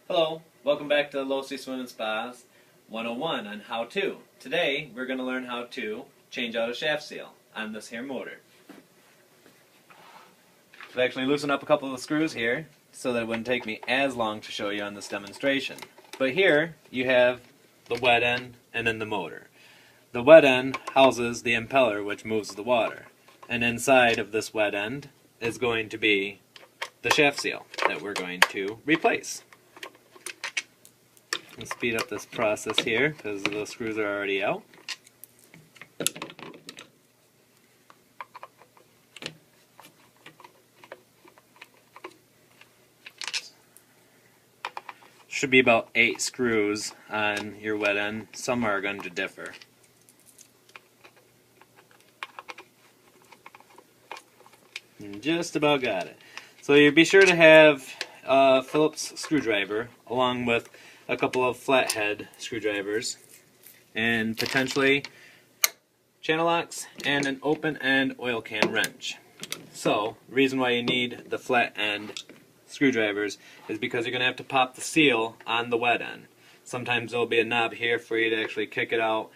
Hello, welcome back to Low Sea Swim and Spas 101 on how to. Today we're going to learn how to change out a shaft seal on this here motor. I've actually loosened up a couple of the screws here so that it wouldn't take me as long to show you on this demonstration. But here you have the wet end and then the motor. The wet end houses the impeller which moves the water, and inside of this wet end is going to be the shaft seal that we're going to replace. Let's speed up this process here because the screws are already out. Should be about 8 screws on your wet end. Some are going to differ. Just about got it. So you be sure to have a Phillips screwdriver along with a couple of flathead screwdrivers and potentially channel locks and an open end oil can wrench. So the reason why you need the flat end screwdrivers is because you're going to have to pop the seal on the wet end. Sometimes there'll be a knob here for you to actually kick it out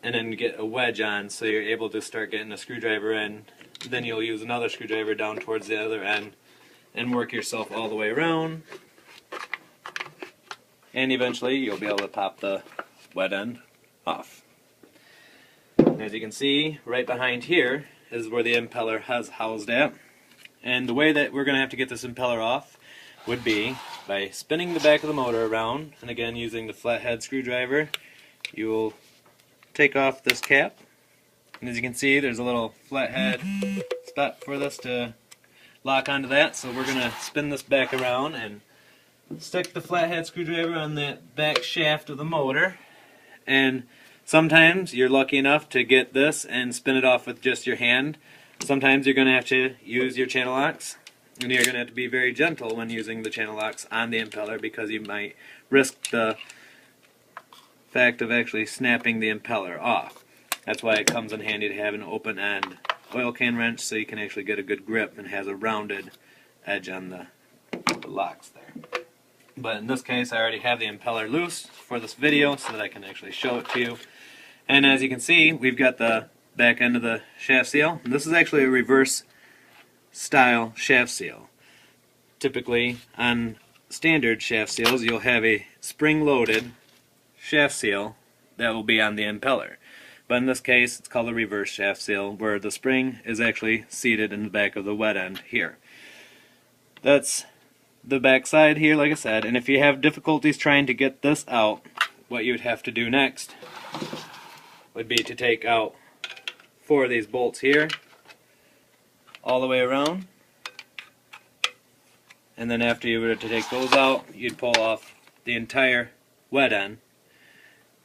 and then get a wedge on so you're able to start getting a screwdriver in. Then you'll use another screwdriver down towards the other end and work yourself all the way around. And eventually you'll be able to pop the wet end off. And as you can see, right behind here is where the impeller has housed at. And the way that we're going to have to get this impeller off would be by spinning the back of the motor around, and again using the flathead screwdriver, you will take off this cap. And as you can see, there's a little flathead spot for this to lock onto that. So we're going to spin this back around and stick the flathead screwdriver on that back shaft of the motor, and sometimes you're lucky enough to get this and spin it off with just your hand. Sometimes you're going to have to use your channel locks, and you're going to have to be very gentle when using the channel locks on the impeller because you might risk the fact of actually snapping the impeller off. That's why it comes in handy to have an open end oil can wrench so you can actually get a good grip and has a rounded edge on the locks there. But in this case I already have the impeller loose for this video so that I can actually show it to you. And as you can see, we've got the back end of the shaft seal. And this is actually a reverse style shaft seal. Typically on standard shaft seals you'll have a spring loaded shaft seal that will be on the impeller. But in this case it's called a reverse shaft seal where the spring is actually seated in the back of the wet end here. That's the back side here, like I said, and if you have difficulties trying to get this out, what you would have to do next would be to take out 4 of these bolts here all the way around, and then after you were to take those out you'd pull off the entire wet end,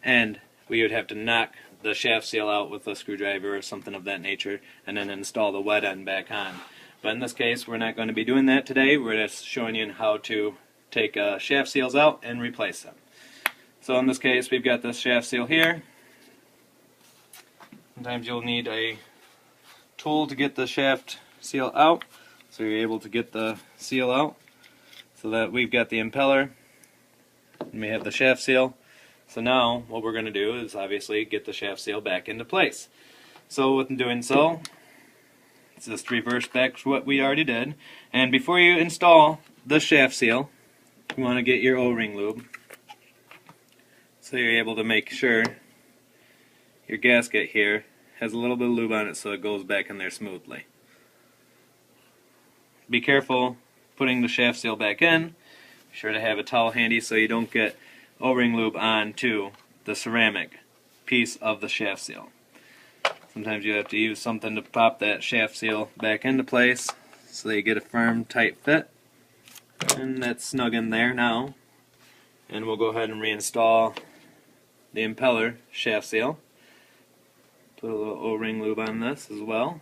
and we would have to knock the shaft seal out with a screwdriver or something of that nature and then install the wet end back on. But in this case, we're not going to be doing that today. We're just showing you how to take shaft seals out and replace them. So in this case, we've got this shaft seal here. Sometimes you'll need a tool to get the shaft seal out, so you're able to get the seal out. So that we've got the impeller, and we have the shaft seal. So now, what we're going to do is obviously get the shaft seal back into place. So with doing so, it's just reverse back to what we already did. And before you install the shaft seal, you want to get your O-ring lube so you're able to make sure your gasket here has a little bit of lube on it so it goes back in there smoothly. Be careful putting the shaft seal back in. Be sure to have a towel handy so you don't get O-ring lube onto the ceramic piece of the shaft seal. Sometimes you have to use something to pop that shaft seal back into place so that you get a firm, tight fit. And that's snug in there now. And we'll go ahead and reinstall the impeller shaft seal. Put a little O-ring lube on this as well.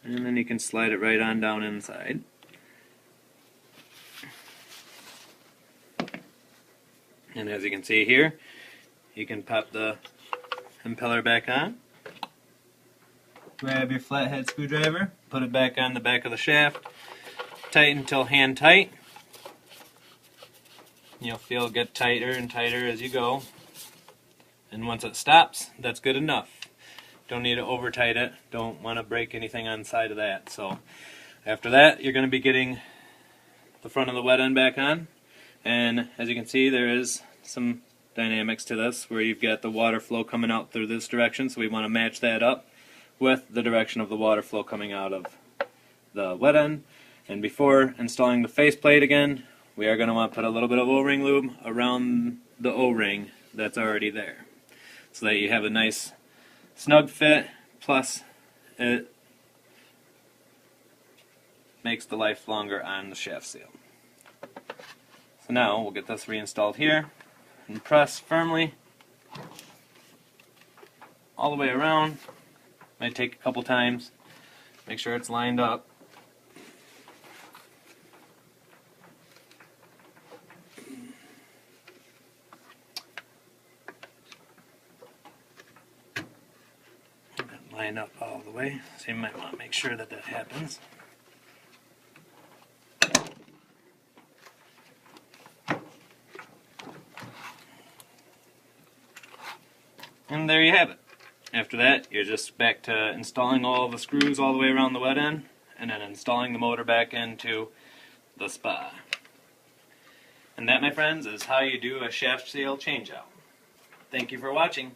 And then you can slide it right on down inside. And as you can see here, you can pop the impeller back on. Grab your flathead screwdriver, put it back on the back of the shaft, tight until hand tight. You'll feel it get tighter and tighter as you go. And once it stops, that's good enough. Don't need to over tight it. Don't want to break anything on the side of that. So after that, you're going to be getting the front of the wet end back on. And as you can see, there is some dynamics to this where you've got the water flow coming out through this direction. So we want to match that up with the direction of the water flow coming out of the wet end. And before installing the faceplate again, we are going to want to put a little bit of O-ring lube around the O-ring that's already there, so that you have a nice snug fit, plus it makes the life longer on the shaft seal. So now we'll get this reinstalled here and press firmly all the way around. Might take a couple times. Make sure it's lined up. Line up all the way, so you might want to make sure that that happens. And there you have it. After that, you're just back to installing all the screws all the way around the wet end, and then installing the motor back into the spa. And that, my friends, is how you do a shaft seal changeout. Thank you for watching.